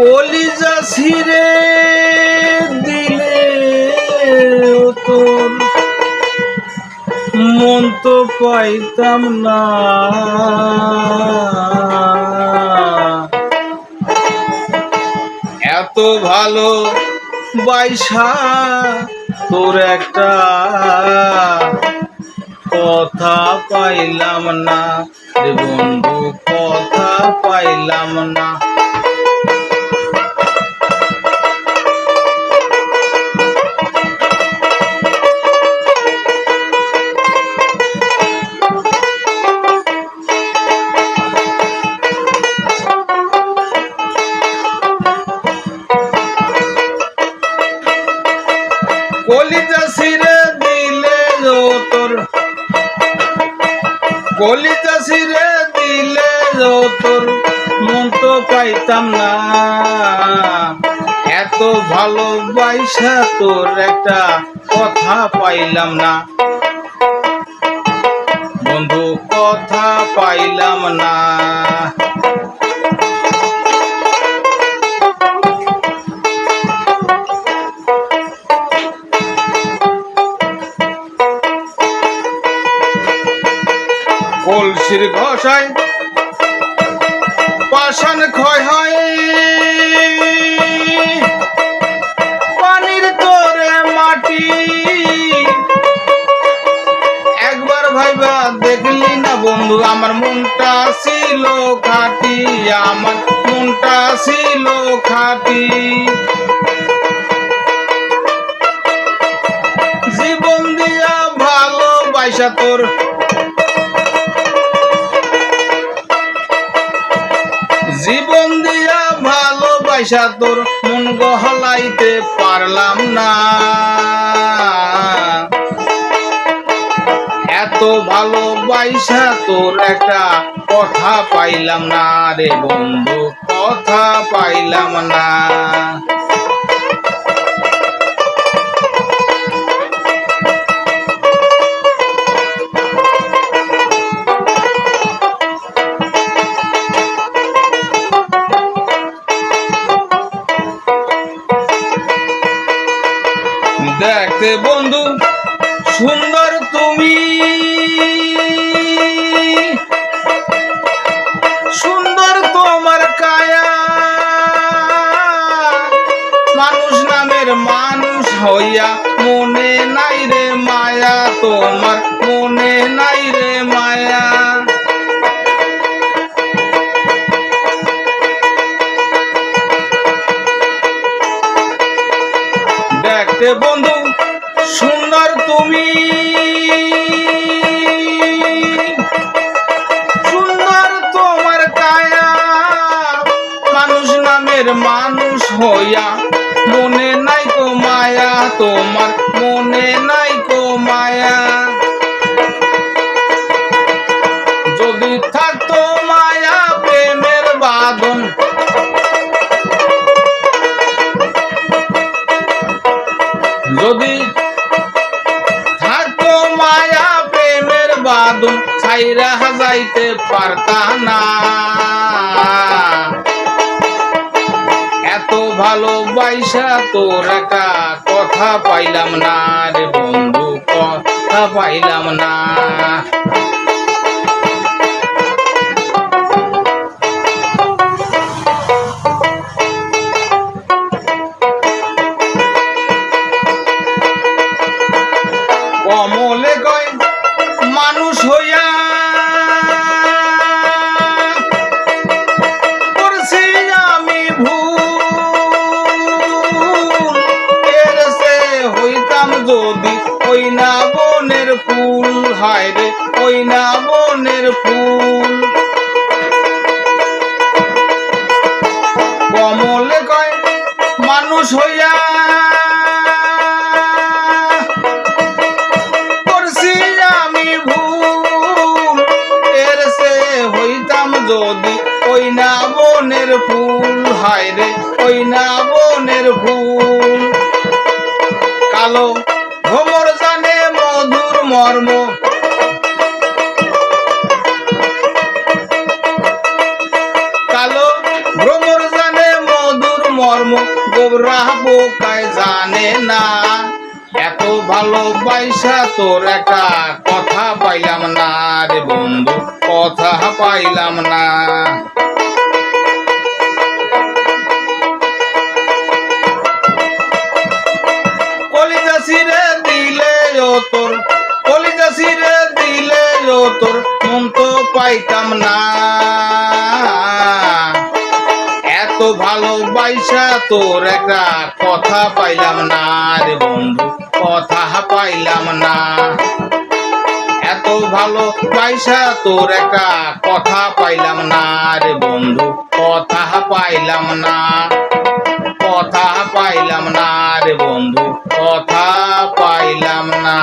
কলিজা ছিঁড়ে দিলে তোর মন তো পাইতাম না, এত ভালো বাইসা তোর একটা কথা পাইলাম না রে বন্ধু, কথা পাইলাম না। কলিজা ছিঁড়ে দিলে তোর, কলিজা ছিঁড়ে দিলে তোর মন তো পাইতাম না, এত ভালোবাসা তোর একটা কথা পাইলাম না বন্ধু, কথা পাইলাম না। কলসির ঘষায় পাষাণ ক্ষয় হয়, পানির তোরে মাটি একবার ভাইবা দেখলি না বন্ধু, আমার মনটা ছিল খাঁটি, আমার মনটা ছিল খাঁটি। জীবন দিয়া ভালোবাসা তোর, জীবন দিয়া ভালোবাসা তোর মন গহলাইতে পারলাম না, এত ভালোবাসা তোর একটা কথা পাইলাম না রে বন্ধু, কথা পাইলাম না। দেখতে বন্ধু সুন্দর তুমি, সুন্দর তোমার কায়া, মানুষ নামের মানুষ হইয়া মনে নাই রে মায়া, তোমার মনে নাই রে মায়া। দেখতে বন্ধু সুন্দর তুমি, সুন্দর তোমার কায়া, মানুষ নামের মানুষ হইয়া মনে নাই কো মায়া, তোমার মনে নাই কো মায়া। যদি থাকতো মায়া প্রেমের বাঁধন, যদি থাকতো মায়া প্রেমের বাঁধন, ছাইরা যাইতে পারতা না, এত ভালোবাসা তোর একটা কথা পাইলাম না রে বন্ধু, কথা পাইলাম না। কমলে কয় মানুষ হইয়া করছি আমি ভুল, এর সে হইতাম যদি ওই না বনের ফুল, হায় রে ওই না বনের ফুল। কমলে কয় মানুষ হইয়া যদি ওই না বনের ফুল, হায় রে ওই না বনের ফুল। কালো ভ্রমর জানে মধুর মর্ম, কালো ভ্রমর জানে মধুর গোবরা বোকায় জানে না, এত ভালোবাসা তোর একটা কথা পাইলাম না রে বন্ধু, কথা পাইলাম না। কলিজা ছিঁড়ে দিলে ও তোর, কলিজা ছিঁড়ে দিলে ও তোর মন তো পাইতাম না, এত ভালোবাসা তোর একটা কথা পাইলাম না রে বন্ধু, কথা পাইলাম না। এত ভালোবাসা তোর একটা কথা পাইলাম না রে বন্ধু, কথা পাইলাম না, কথা পাইলাম না রে বন্ধু, কথা পাইলাম না।